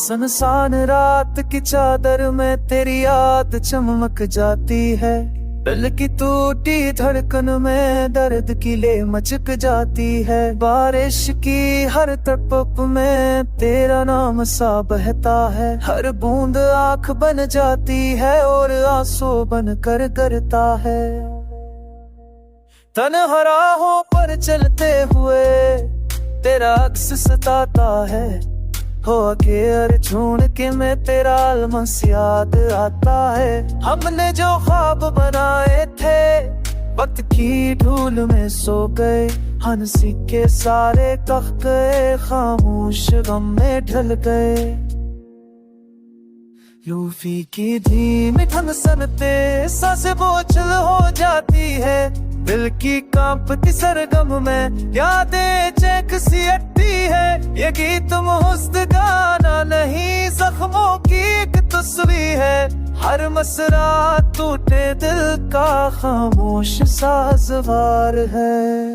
सुनसान रात की चादर में तेरी याद चमक जाती है। दिल की टूटी धड़कन में दर्द की ले मचक जाती है। बारिश की हर टपक में तेरा नाम सा बहता है। हर बूंद आँख बन जाती है और आंसू बन कर गिरता है। तन्हा राहों पर चलते हुए तेरा अक्स सताता है। हो के अरझून के में तेरा अलमस याद आता है। हमने जो ख्वाब बनाए थे वक्त की धूल में सो गए। हंसी के सारे कह गए, खामोश गम में ढल गए। लूफी की धीमी ठंड सनते सांसें बोझल हो जाती है। दिल की कांपती सरगम में यादें चैक सी अटती है। ये गीत मुस्त गाना नहीं, जख्मों की एक तस्वीर है। हर मसरा टूटे दिल का खामोश साज़वार है।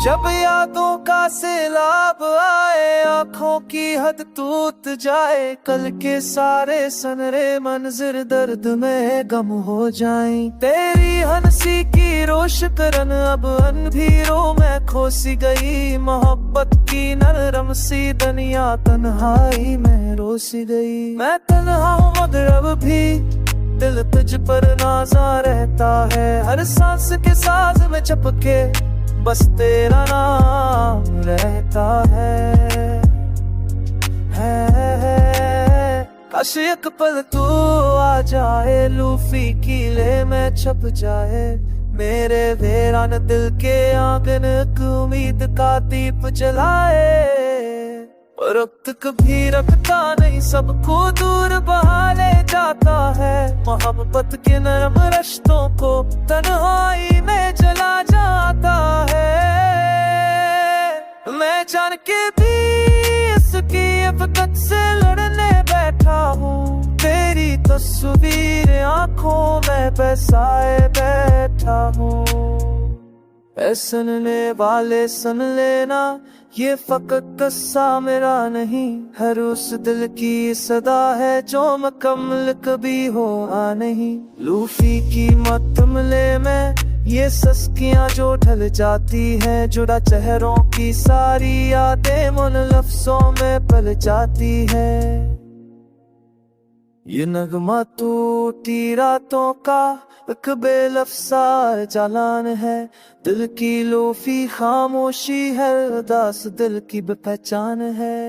जब यादों का सैलाब आए, आंखों की हद टूट जाए। कल के सारे सनरे मंजिर दर्द में गम हो जाएं। तेरी हंसी की रोश करन अब अंधेरों में खोसी गई। मोहब्बत की नरम सी दुनिया तन्हाई में रोसी गई। मैं तन्हा हूँ मगर अब भी दिल तुझ पर नाज़ा रहता है। हर सांस के साज में चपके बस तेरा नाम रहता है। काश एक पल तू आ जाए, लूफी कीले में छप जाए। मेरे वीरान दिल के आंगन की उम्मीद का दीप जलाए। पर वक्त कभी रखता नहीं, सबको दूर बहा ले जाता है। मोहब्बत के नरम रिश्तों को तन्हाई में जला जाता है। मैं जान के भी इसकी अफकत से लड़ने बैठा हूँ। तेरी तस्वीर आंखों में बसाए बैठा हूँ। सुनने वाले सुन लेना, ये फकत कस्सा मेरा नहीं। हर उस दिल की सदा है जो मुकम्मल कभी हुआ नहीं। लूफी की मतमले में ये सस्कियां जो ढल जाती हैं। जुड़ा चेहरों की सारी यादें मुन लफ्जों में पल जाती है। ये नगमा टूटी रातों का एक बेलफ्ज़ा जालान है। दिल की लूफी खामोशी है, उदास दिल की पहचान है।